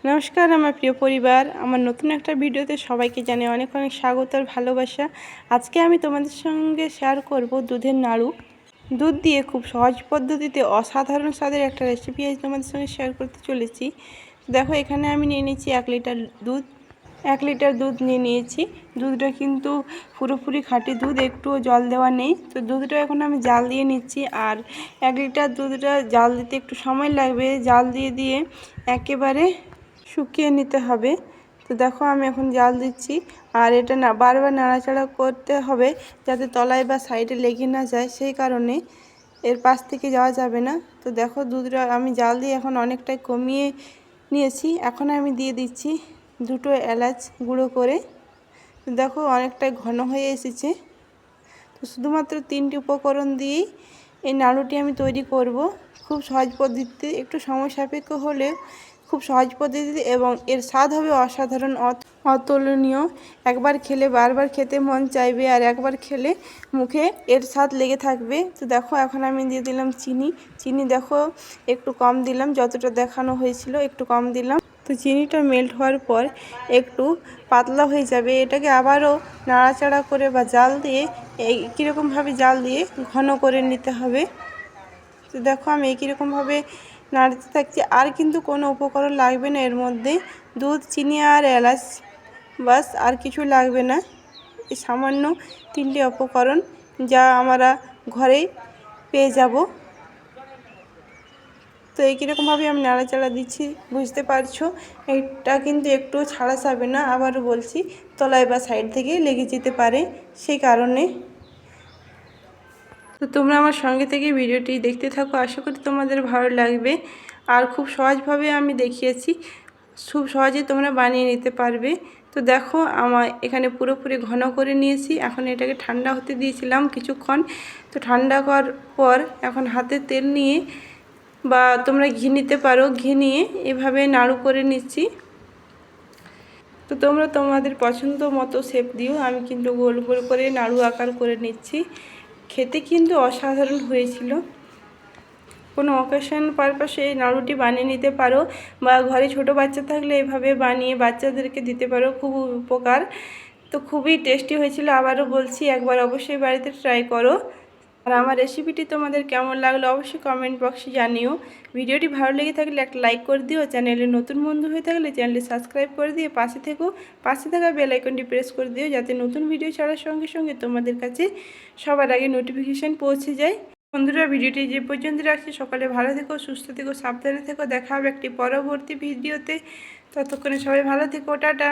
নমস্কার আমার প্রিয় পরিবার, আমার নতুন একটা ভিডিওতে সবাইকে জানাই অনেক অনেক স্বাগত আর ভালোবাসা। আজকে আমি তোমাদের সঙ্গে শেয়ার করব দুধের নাড়ু। দুধ দিয়ে খুব সহজ পদ্ধতিতে অসাধারণ স্বাদের একটা রেসিপি আজ তোমাদের সঙ্গে শেয়ার করতে চলেছি। দেখো, এখানে আমি নিয়ে নিয়েছি 1 লিটার দুধ। 1 লিটার দুধ নিয়ে নিয়েছি। দুধটা কিন্তু পুরোপুরি খাঁটি দুধ, একটুও জল দেওয়া নেই। তো দুধটা এখন আমি জাল দিয়ে নিচ্ছি। আর 1 লিটার দুধটা জাল দিতে একটু সময় লাগবে। জাল দিয়ে দিয়ে একেবারে শুকিয়ে নিতে হবে। তো দেখো, আমি এখন জাল দিচ্ছি। আর এটা না বারবার নাড়াচাড়া করতে হবে যাতে তলায় বা সাইডে লেগে না যায়, সেই কারণে এর পাশ থেকে যাওয়া যাবে না। তো দেখো, দুধটা আমি জাল দিয়ে এখন অনেকটাই কমিয়ে নিয়েছি। এখন আমি দিয়ে দিচ্ছি 2টো এলাচ গুঁড়ো করে। তো দেখো, অনেকটাই ঘন হয়ে এসেছে। তো শুধুমাত্র 3টি উপকরণ দিয়েই এই নাড়ুটি আমি তৈরি করব। খুব সহজ পদ্ধতিতে, একটু সময় সাপেক্ষ হলেও খুব সহজ পদ্ধতিতে, এবং এর স্বাদ হবে অসাধারণ, অতুলনীয়। একবার খেলে বারবার খেতে মন চাইবে, আর একবার খেলে মুখে এর স্বাদ লেগে থাকবে। তো দেখো, এখন আমি দিয়ে দিলাম চিনি। দেখো, একটু কম দিলাম, যতটা দেখানো হয়েছিল একটু কম দিলাম। তো চিনিটা মেল্ট হওয়ার পর একটু পাতলা হয়ে যাবে। এটাকে আবারও নাড়াচাড়া করে বা জাল দিয়ে একই রকমভাবে জাল দিয়ে ঘন করে নিতে হবে। তো দেখো, আমি একই রকমভাবে নাড়তে থাকছি। আর কিন্তু কোনো উপকরণ লাগবে না এর মধ্যে, দুধ, চিনি আর এলাচ, বাস, আর কিছু লাগবে না। এই সামান্য 3টি উপকরণ যা আমরা ঘরেই পেয়ে যাব। তো একই রকমভাবে আমি নাড়াচাড়া দিচ্ছি। বুঝতে পারছো, এটা কিন্তু একটু ছাড়া যাবে না। আবারও বলছি, তলায় বা সাইড থেকে লেগে যেতে পারে, সেই কারণে। তো তোমরা আমার সঙ্গে থেকে ভিডিওটি দেখতে থাকো, আশা করি তোমাদের ভালো লাগবে। আর খুব সহজভাবে আমি দেখিয়েছি, খুব সহজে তোমরা বানিয়ে নিতে পারবে। তো দেখো, আমার এখানে পুরোপুরি ঘন করে নিয়েছি। এখন এটাকে ঠান্ডা হতে দিয়েছিলাম কিছুক্ষণ। তো ঠান্ডা করার পর এখন হাতে তেল নিয়ে, বা তোমরা ঘি নিতে পারো, ঘি নিয়ে এভাবে নাড়ু করে নিচ্ছি। তো তোমরা তোমাদের পছন্দ মতো শেপ দিও। আমি কিন্তু গোল গোল করে নাড়ু আকার করে নিচ্ছি। খেতে কিন্তু অসাধারণ হয়েছিল। কোনো অকেশন পারপাসে এই নাড়ুটি বানিয়ে নিতে পারো, বা ঘরে ছোট বাচ্চা থাকলে এভাবে বানিয়ে বাচ্চাদেরকে দিতে পারো, খুব উপকার। তো খুবই টেস্টি হয়েছিল। আবারও বলছি, একবার অবশ্যই বাড়িতে ট্রাই করো। আর আমার রেসিপিটি তোমাদের কেমন লাগলো অবশ্যই কমেন্ট বক্সে জানিও। ভিডিওটি ভালো লেগে থাকলে একটা লাইক করে দিও। চ্যানেলে নতুন বন্ধু হয়ে থাকলে চ্যানেলটি সাবস্ক্রাইব করে দিয়ে পাশে থাকা বেল আইকনটি প্রেস করে দিও, যাতে নতুন ভিডিও ছাড়ার সঙ্গে সঙ্গে তোমাদের কাছে সবার আগে নোটিফিকেশান পৌঁছে যায়। বন্ধুরা, ভিডিওটি যে পর্যন্ত রাখছি, সকালে ভালো থেকো, সুস্থ থেকো, সাবধানে থেকো। দেখা হবে একটি পরবর্তী ভিডিওতে। ততক্ষণে সবাই ভালো থেকো, টাটা।